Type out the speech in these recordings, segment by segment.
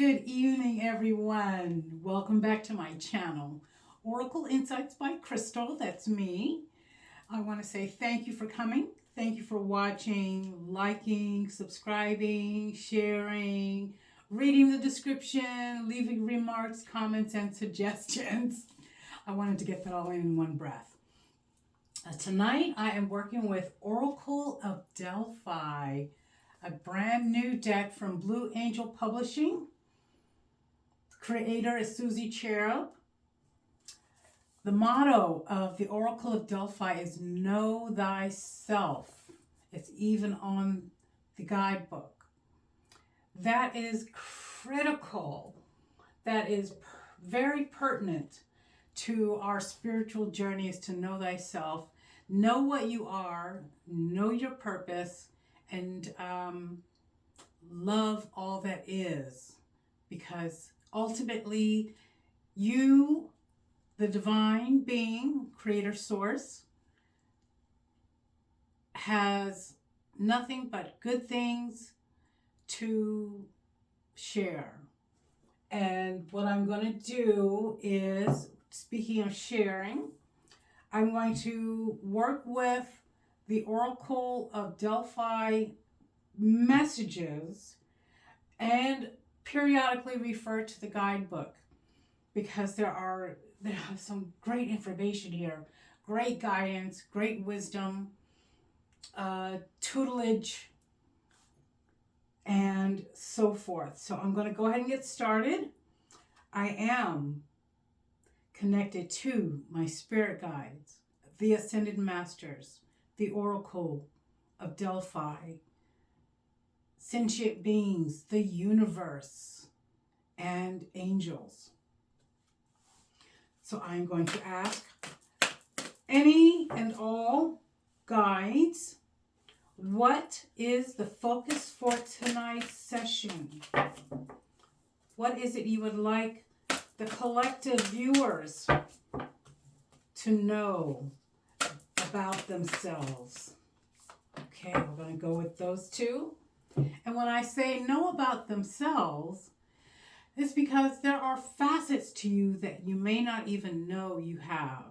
Good evening, everyone. Welcome back to my channel, Oracle Insights by Crystal. That's me. I want to say thank you for coming. Thank you for watching, liking, subscribing, sharing, reading the description, leaving remarks, comments, and suggestions. I wanted to get that all in one breath. Tonight, I am working with Oracle of Delphi, a brand new deck from Blue Angel Publishing. Creator is Susie Cherub. The motto of the Oracle of Delphi is Know Thyself. It's even on the guidebook. That is critical. That is very pertinent to our spiritual journey, is to know thyself. Know what you are, know your purpose, and love all that is. Because ultimately, you, the divine being, creator source, has nothing but good things to share. And what I'm going to do is, speaking of sharing, I'm going to work with the Oracle of Delphi messages and periodically refer to the guidebook, because there is some great information here, great guidance, great wisdom, tutelage, and so forth. So I'm going to go ahead and get started. I am connected to my spirit guides, the Ascended Masters, the Oracle of Delphi, sentient beings, the universe, and angels. So I'm going to ask any and all guides, what is the focus for tonight's session? What is it you would like the collective viewers to know about themselves? Okay, we're going to go with those two. And when I say know about themselves, it's because there are facets to you that you may not even know you have.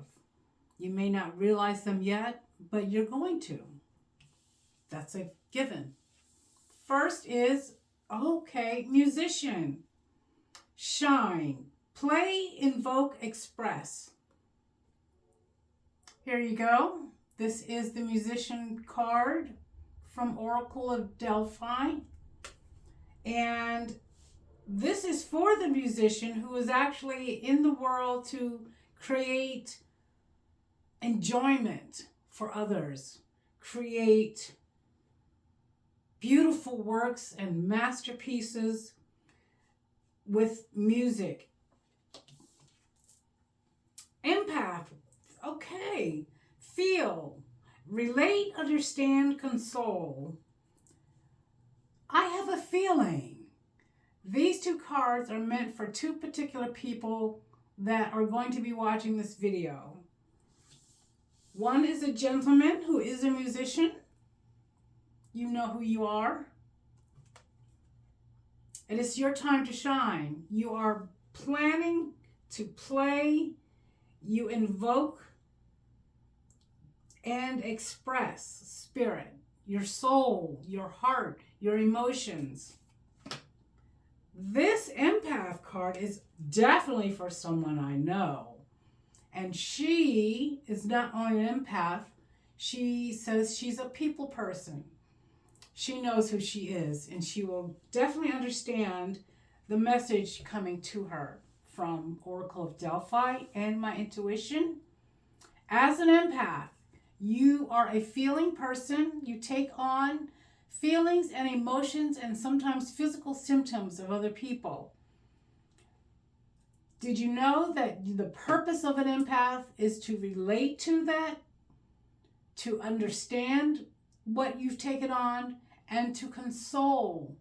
You may not realize them yet, but you're going to. That's a given. First is, okay, musician. Shine. Play, invoke, express. Here you go. This is the musician card from Oracle of Delphi. And this is for the musician who is actually in the world to create enjoyment for others, create beautiful works and masterpieces with music. Empath, okay, feel, relate, understand, console. I have a feeling. These two cards are meant for two particular people that are going to be watching this video. One is a gentleman who is a musician. You know who you are. It is your time to shine. You are planning to play. You invoke and express spirit, your soul, your heart, your emotions. This empath card is definitely for someone I know. And she is not only an empath, she says she's a people person. She knows who she is, and she will definitely understand the message coming to her from Oracle of Delphi and my intuition. As an empath, you are a feeling person. You take on feelings and emotions and sometimes physical symptoms of other people. Did you know that the purpose of an empath is to relate to that, to understand what you've taken on, and to console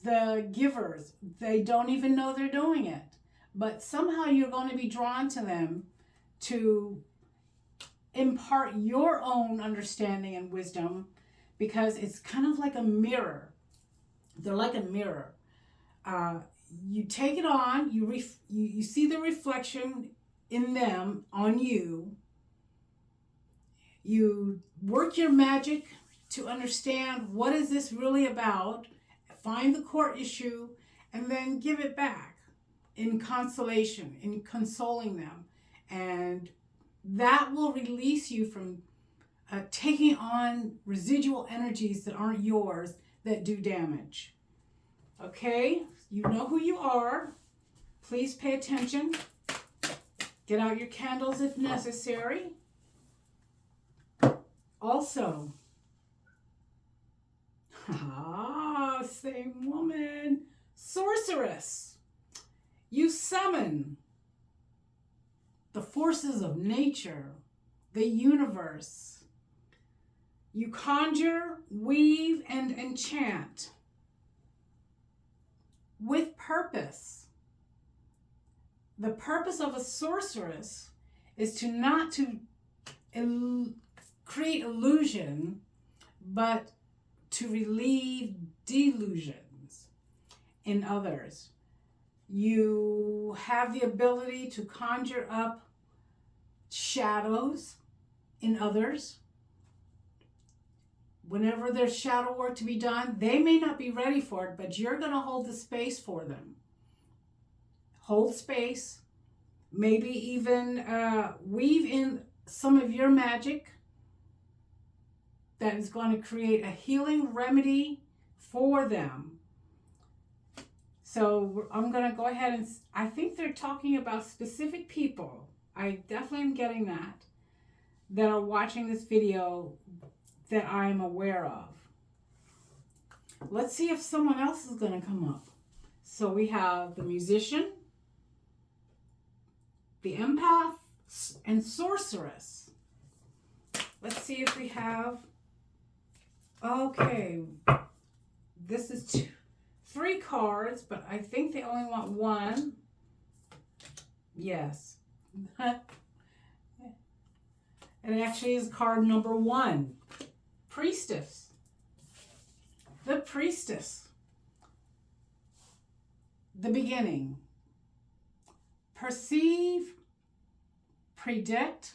the givers? They don't even know they're doing it, but somehow you're going to be drawn to them to impart your own understanding and wisdom, because it's kind of like a mirror. They're like a mirror. you take it on, you see the reflection in them on you. You work your magic to understand what is this really about, find the core issue, and then give it back in consolation, in consoling them. And that will release you from taking on residual energies that aren't yours that do damage. Okay, you know who you are. Please pay attention. Get out your candles if necessary. Also, same woman, Sorceress. You summon the forces of nature, the universe. You conjure, weave, and enchant with purpose. The purpose of a sorceress is to not to create illusion, but to relieve delusions in others. You have the ability to conjure up shadows in others. Whenever there's shadow work to be done, they may not be ready for it, but you're going to hold the space for them. Hold space. Maybe even weave in some of your magic that is going to create a healing remedy for them. So I'm going to go ahead and, I think they're talking about specific people. I definitely am getting that are watching this video that I am aware of. Let's see if someone else is going to come up. So we have the musician, the empath, and sorceress. Let's see if we have, okay, this is 3 cards, but I think they only want 1. Yes. It actually is card number 1. Priestess. The priestess. The beginning. Perceive, predict,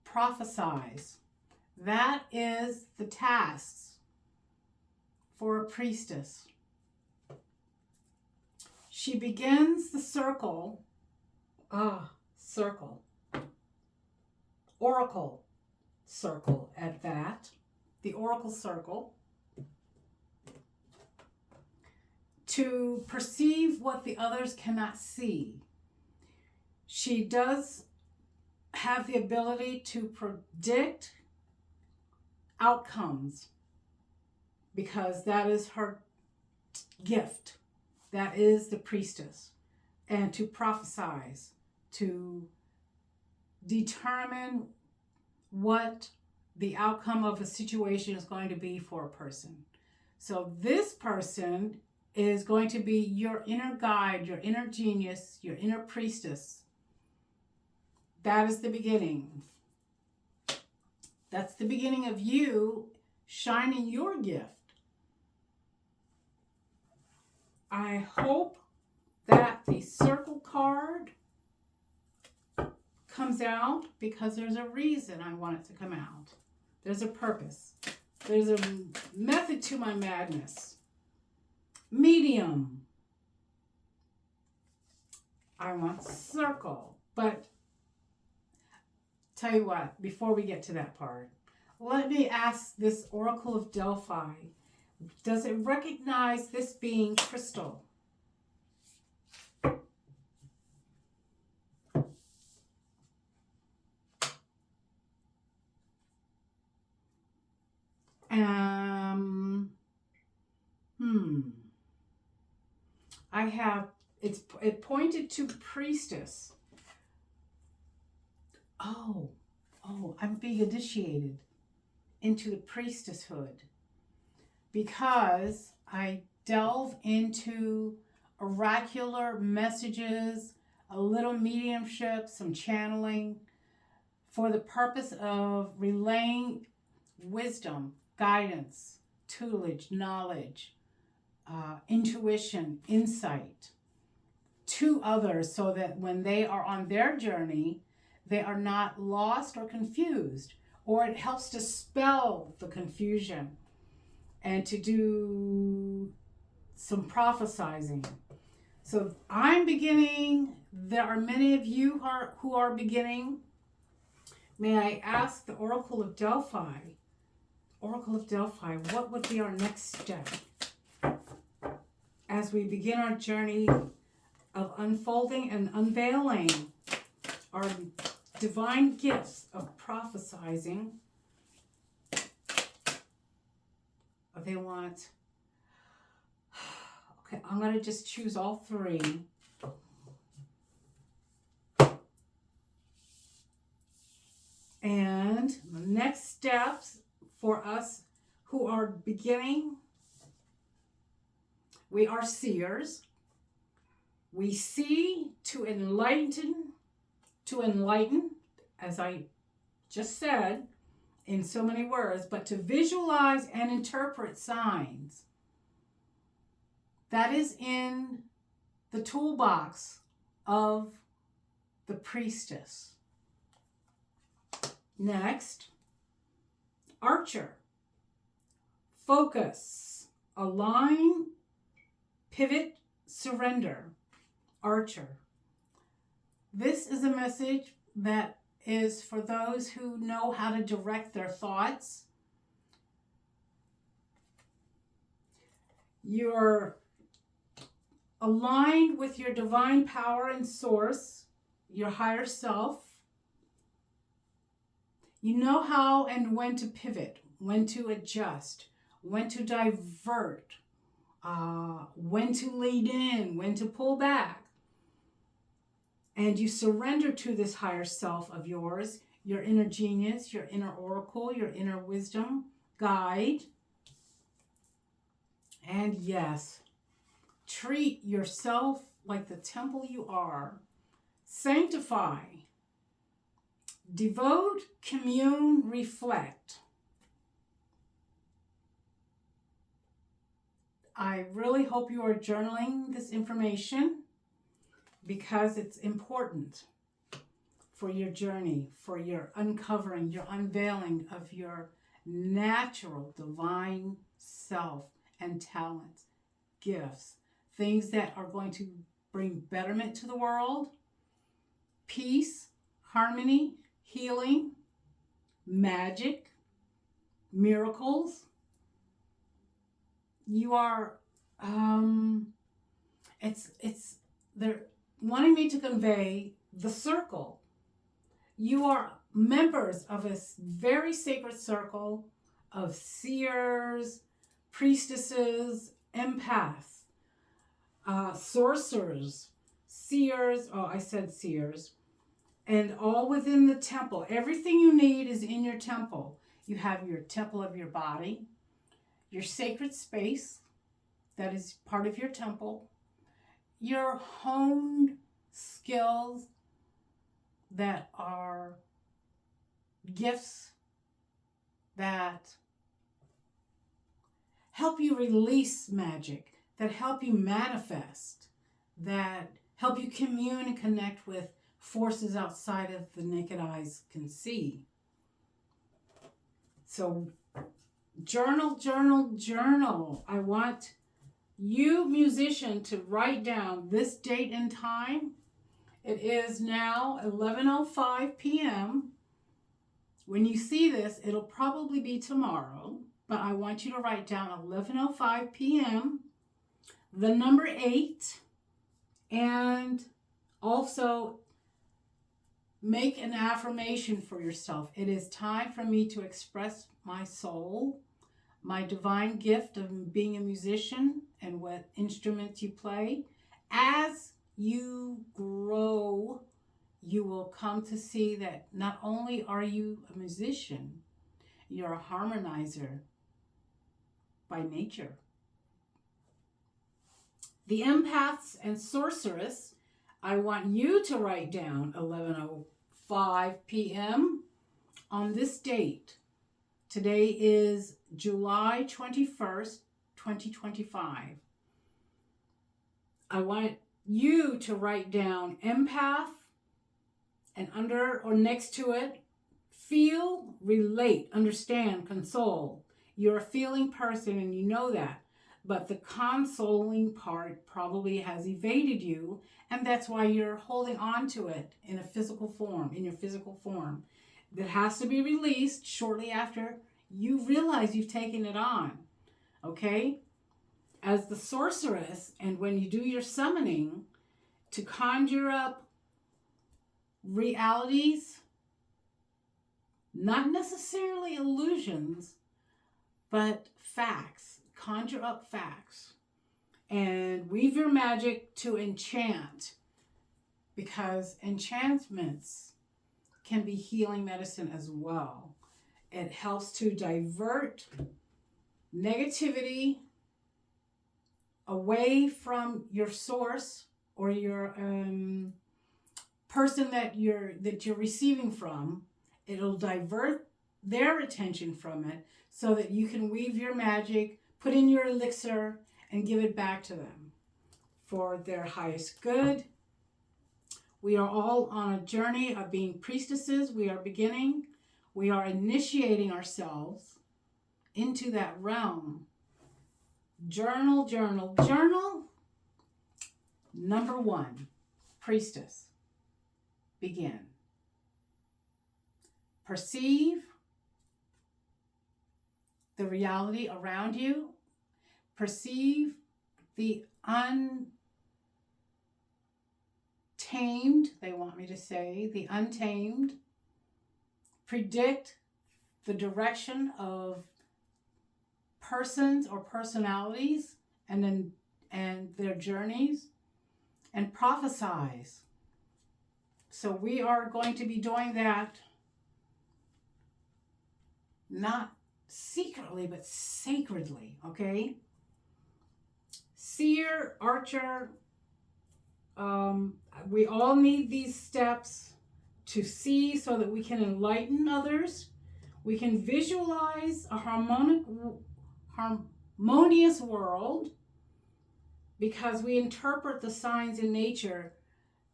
prophesize. That is the tasks for a priestess. She begins the circle. Circle. Oracle circle at that. The oracle circle. To perceive what the others cannot see. She does have the ability to predict outcomes because that is her gift. That is the priestess. And to prophesize, to determine what the outcome of a situation is going to be for a person. So this person is going to be your inner guide, your inner genius, your inner priestess. That is the beginning. That's the beginning of you shining your gift. I hope that the circle card comes out because there's a reason I want it to come out. There's a purpose. There's a method to my madness. Medium. I want circle. But tell you what, before we get to that part, let me ask this Oracle of Delphi. Does it recognize this being crystal? I have, it pointed to priestess. Oh, I'm being initiated into the priestesshood because I delve into oracular messages, a little mediumship, some channeling for the purpose of relaying wisdom, guidance, tutelage, knowledge, intuition, insight. to others so that when they are on their journey, they are not lost or confused, or it helps to spell the confusion and to do some prophesizing. So I'm beginning. There are many of you who are beginning. May I ask the Oracle of Delphi, what would be our next step as we begin our journey of unfolding and unveiling our divine gifts of prophesizing? They want... Okay, I'm going to just choose all three. And the next steps for us who are beginning, we are seers. We see to enlighten, as I just said in so many words, but to visualize and interpret signs. That is in the toolbox of the priestess. Next, archer. Focus, align, pivot, surrender. Archer. This is a message that is for those who know how to direct their thoughts. You're aligned with your divine power and source, your higher self. You know how and when to pivot, when to adjust, when to divert, when to lead in, when to pull back. And you surrender to this higher self of yours, your inner genius, your inner oracle, your inner wisdom, guide. And yes, treat yourself like the temple you are. Sanctify. Devote, commune, reflect. I really hope you are journaling this information because it's important for your journey, for your uncovering, your unveiling of your natural divine self and talents, gifts, things that are going to bring betterment to the world, peace, harmony, healing, magic, miracles. You are, they're wanting me to convey the circle. You are members of a very sacred circle of seers, priestesses, empaths, sorcerers, seers, and all within the temple. Everything you need is in your temple. You have your temple of your body, your sacred space that is part of your temple, your honed skills that are gifts that help you release magic, that help you manifest, that help you commune and connect with forces outside of the naked eyes can see. So journal, journal, journal. I want you, musician, to write down this date and time. It is now 11:05 p.m. When you see this, it'll probably be tomorrow, but I want you to write down 11:05 p.m., the number 8, and also make an affirmation for yourself. It is time for me to express my soul, my divine gift of being a musician and what instruments you play. As you grow, you will come to see that not only are you a musician, you're a harmonizer by nature. The empaths and sorceress, I want you to write down 11:05 p.m. on this date. Today is July 21st, 2025. I want you to write down empath, and under or next to it, feel, relate, understand, console. You're a feeling person and you know that. But the consoling part probably has evaded you, and that's why you're holding on to it in a physical form, in your physical form. That has to be released shortly after you realize you've taken it on. Okay? As the sorceress, and when you do your summoning, to conjure up realities, not necessarily illusions, but facts. Conjure up facts. And weave your magic to enchant, because enchantments can be healing medicine as well. It helps to divert negativity away from your source or your person that you're receiving from. It'll divert their attention from it so that you can weave your magic, put in your elixir, and give it back to them for their highest good. We are all on a journey of being priestesses. We are beginning. We are initiating ourselves into that realm. Journal, journal, journal. Number 1, priestess. Begin. Perceive the reality around you. Perceive the untamed, they want me to say, the untamed. Predict the direction of persons or personalities and their journeys, and prophesize. So we are going to be doing that not secretly, but sacredly, okay? Seer, archer, we all need these steps to see so that we can enlighten others. We can visualize a harmonious world because we interpret the signs in nature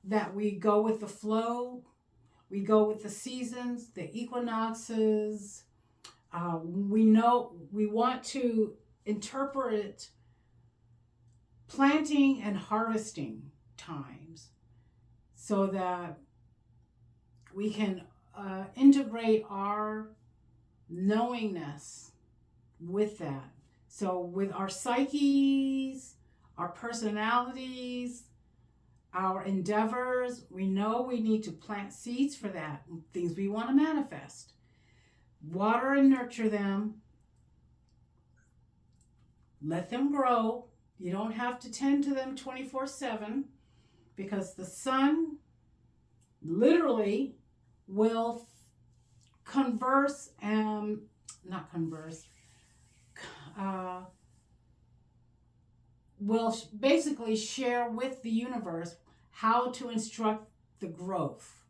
that we go with the flow, we go with the seasons, the equinoxes. We want to interpret planting and harvesting times so that we can integrate our knowingness with that. So with our psyches, our personalities, our endeavors, we know we need to plant seeds for that, things we want to manifest. Water and nurture them. Let them grow. You don't have to tend to them 24/7 because the sun literally will will basically share with the universe how to instruct the growth.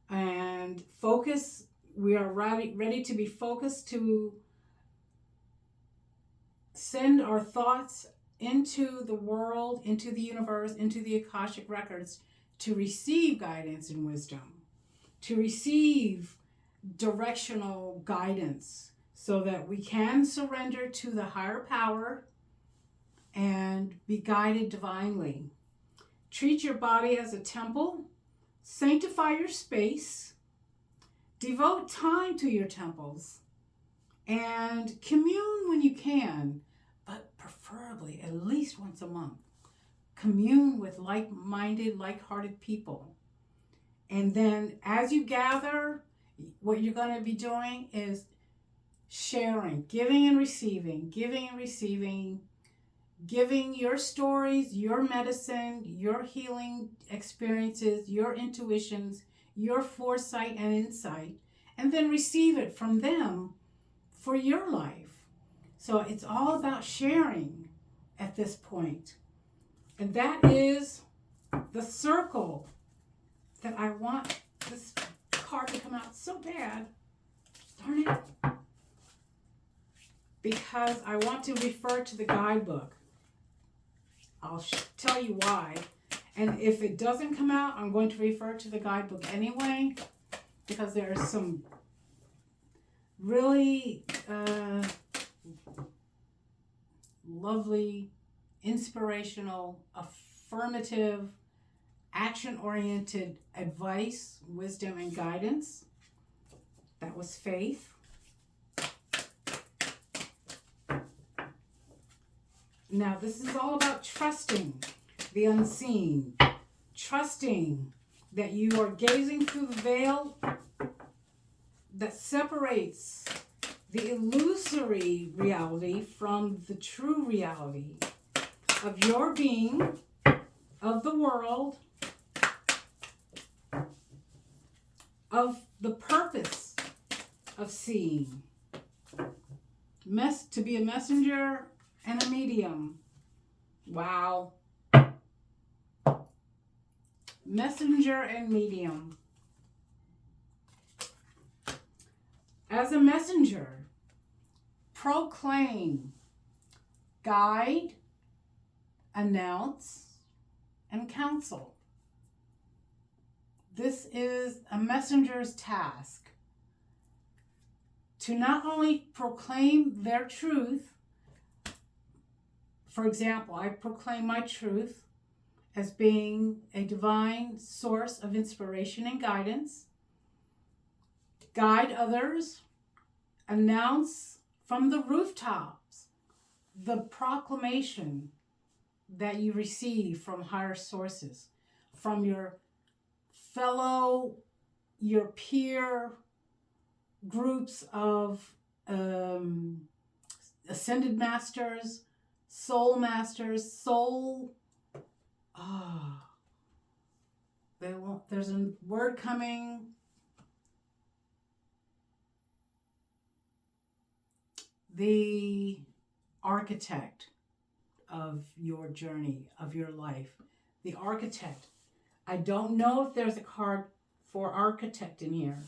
And focus, we are ready to be focused to send our thoughts into the world, into the universe, into the Akashic records to receive guidance and wisdom, to receive directional guidance so that we can surrender to the higher power and be guided divinely. Treat your body as a temple. Sanctify your space. Devote time to your temples. And commune when you can, but preferably at least once a month. Commune with like-minded, like-hearted people. And then as you gather, what you're going to be doing is sharing, giving and receiving, giving your stories, your medicine, your healing experiences, your intuitions, your foresight and insight, and then receive it from them for your life. So it's all about sharing at this point. And that is the circle that I want this card to come out so bad. Darn it. Because I want to refer to the guidebook. I'll tell you why. And if it doesn't come out, I'm going to refer to the guidebook anyway, because there are some really lovely, inspirational, affirmative, action-oriented advice, wisdom, and guidance. That was faith. Now, this is all about trusting the unseen, trusting that you are gazing through the veil that separates the illusory reality from the true reality of your being, of the world, of the purpose of seeing. To be a messenger and a medium. Wow. Messenger and medium. As a messenger, proclaim, guide, announce, and counsel. This is a messenger's task. To not only proclaim their truth, for example, I proclaim my truth as being a divine source of inspiration and guidance, guide others, announce from the rooftops the proclamation that you receive from higher sources, from your fellow, your peer groups of ascended masters, soul masters, there's a word coming. The architect of your journey, of your life. The architect. I don't know if there's a card for architect in here,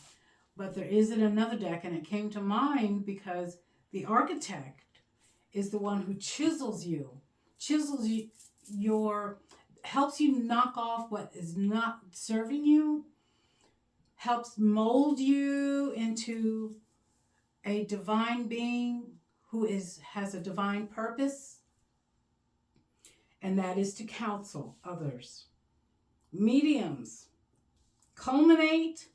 but there is in another deck, and it came to mind because the architect is the one who chisels you, helps you knock off what is not serving you, helps mold you into a divine being who has a divine purpose, and that is to counsel others. Mediums culminate,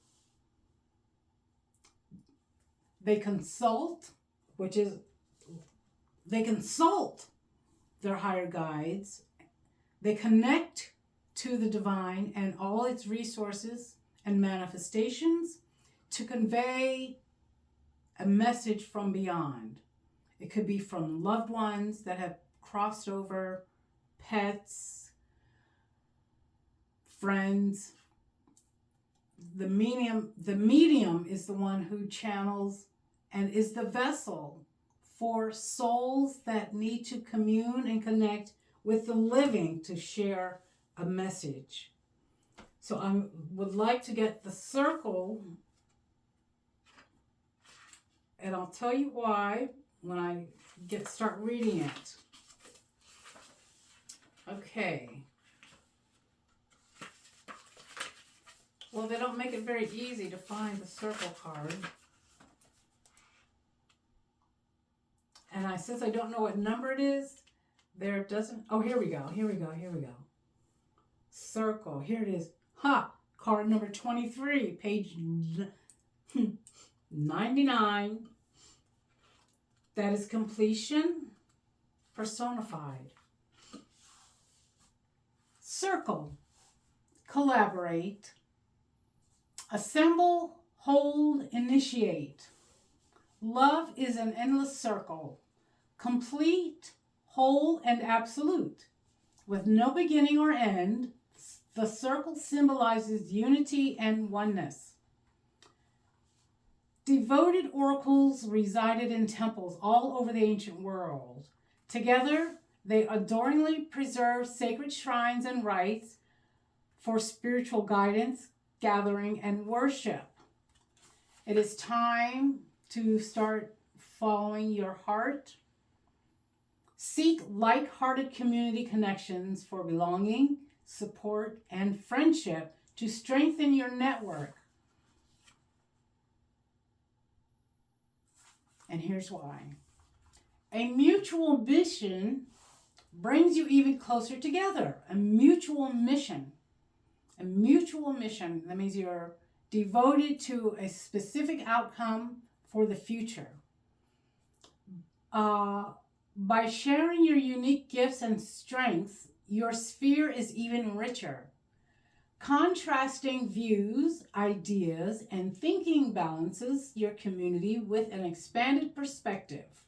they consult their higher guides, they connect to the divine and all its resources and manifestations to convey a message from beyond. It could be from loved ones that have crossed over, pets, friends. The medium is the one who channels and is the vessel for souls that need to commune and connect with the living to share a message. So I would like to get the circle, and I'll tell you why when I start reading it. Okay. Well, they don't make it very easy to find the circle card. And since I don't know what number it is, there doesn't... Oh, here we go. Circle. Here it is. Card number 23, page 99. That is completion personified. Circle. Collaborate. Assemble, hold, initiate. Love is an endless circle, complete, whole, and absolute. With no beginning or end, the circle symbolizes unity and oneness. Devoted oracles resided in temples all over the ancient world. Together, they adoringly preserved sacred shrines and rites for spiritual guidance, gathering, and worship. It is time to start following your heart, Seek like-hearted community connections for belonging, support, and friendship to strengthen your network. And here's why. A mutual mission brings you even closer together. A mutual mission. A mutual mission. That means you're devoted to a specific outcome for the future. By sharing your unique gifts and strengths, your sphere is even richer. Contrasting views, ideas, and thinking balances your community with an expanded perspective.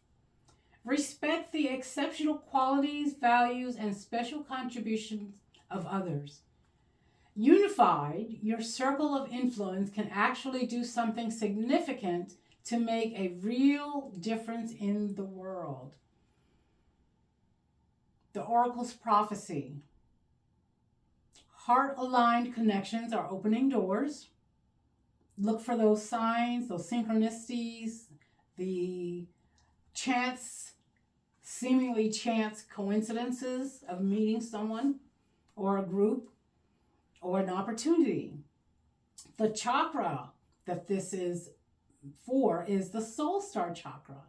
Respect the exceptional qualities, values, and special contributions of others. Unified, your circle of influence can actually do something significant to make a real difference in the world. The Oracle's prophecy. Heart-aligned connections are opening doors. Look for those signs, those synchronicities, the seemingly chance coincidences of meeting someone or a group or an opportunity. The chakra that this is for is the soul star chakra,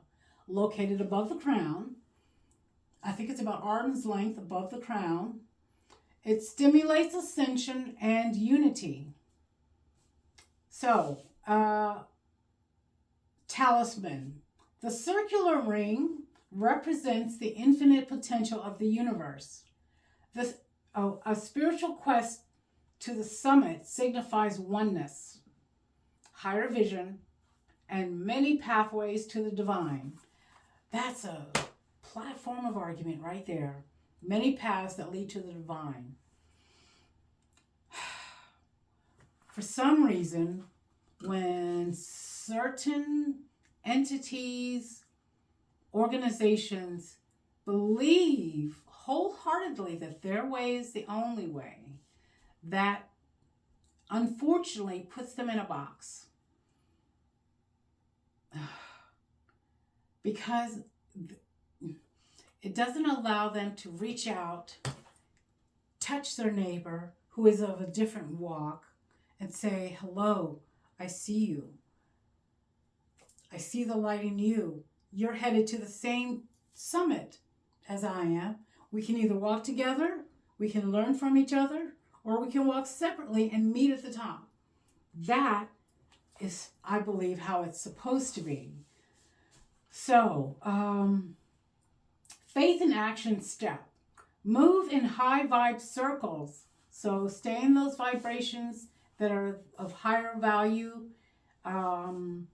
located above the crown. I think it's about arm's length above the crown. It stimulates ascension and unity. So, talisman. The circular ring represents the infinite potential of the universe. A spiritual quest to the summit signifies oneness, higher vision, and many pathways to the divine. That's a platform of argument right there. Many paths that lead to the divine. For some reason, when certain entities, organizations believe wholeheartedly that their way is the only way, that unfortunately puts them in a box. Because it doesn't allow them to reach out, touch their neighbor who is of a different walk, and say, hello, I see you. I see the light in you. You're headed to the same summit as I am. We can either walk together, we can learn from each other, or we can walk separately and meet at the top. That is, I believe, how it's supposed to be. So, faith in action step. Move in high vibe circles. So stay in those vibrations that are of higher value and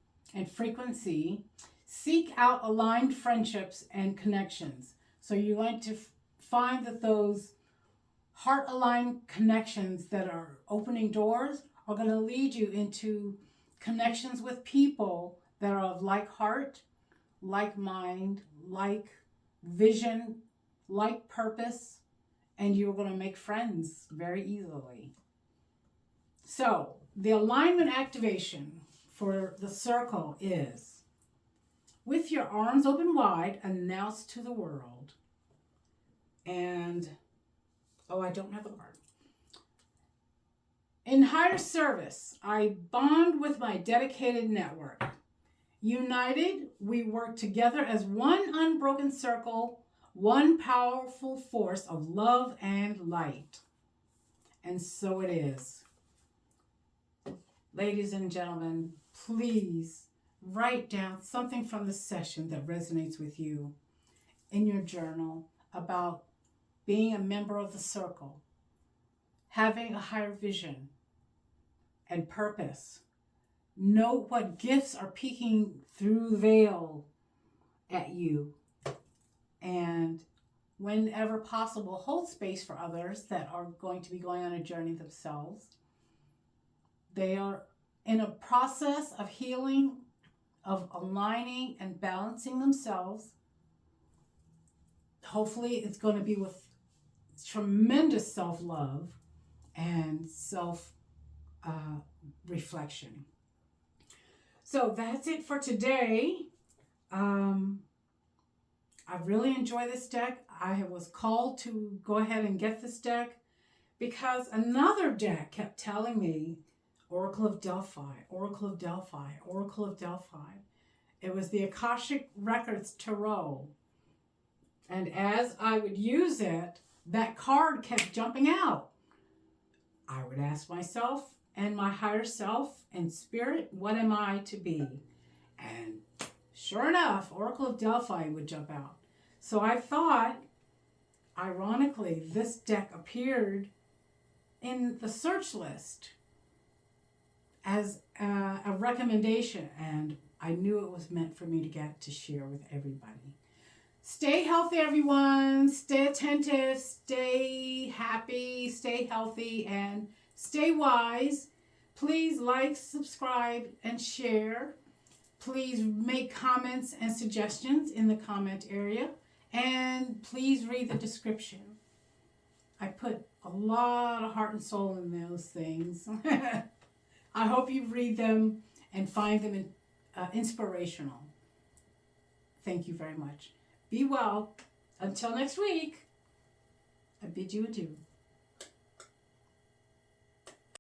frequency. Seek out aligned friendships and connections. So you're going to find that those heart-aligned connections that are opening doors are going to lead you into connections with people that are of like heart, like mind, like vision, like purpose, and you're going to make friends very easily. So the alignment activation for the circle is, with your arms open wide, announce to the world. And, I don't have the part. In higher service, I bond with my dedicated network. United, we work together as one unbroken circle, one powerful force of love and light. And so it is. Ladies and gentlemen, please write down something from the session that resonates with you in your journal about being a member of the circle, having a higher vision and purpose. Note what gifts are peeking through the veil at you. And whenever possible, hold space for others that are going to be going on a journey themselves. They are in a process of healing, of aligning and balancing themselves. Hopefully it's going to be with tremendous self-love and self-reflection. So that's it for today. I really enjoy this deck. I was called to go ahead and get this deck because another deck kept telling me Oracle of Delphi, Oracle of Delphi, Oracle of Delphi. It was the Akashic Records Tarot. And as I would use it, that card kept jumping out. I would ask myself and my higher self and spirit, what am I to be? And sure enough, Oracle of Delphi would jump out. So I thought, ironically, this deck appeared in the search list as a recommendation, and I knew it was meant for me to get to share with everybody. Stay healthy, everyone. Stay attentive, stay happy, stay healthy, and stay wise. Please like, subscribe, and share. Please make comments and suggestions in the comment area. And please read the description. I put a lot of heart and soul in those things. I hope you read them and find them inspirational. Thank you very much. Be well. Until next week, I bid you adieu.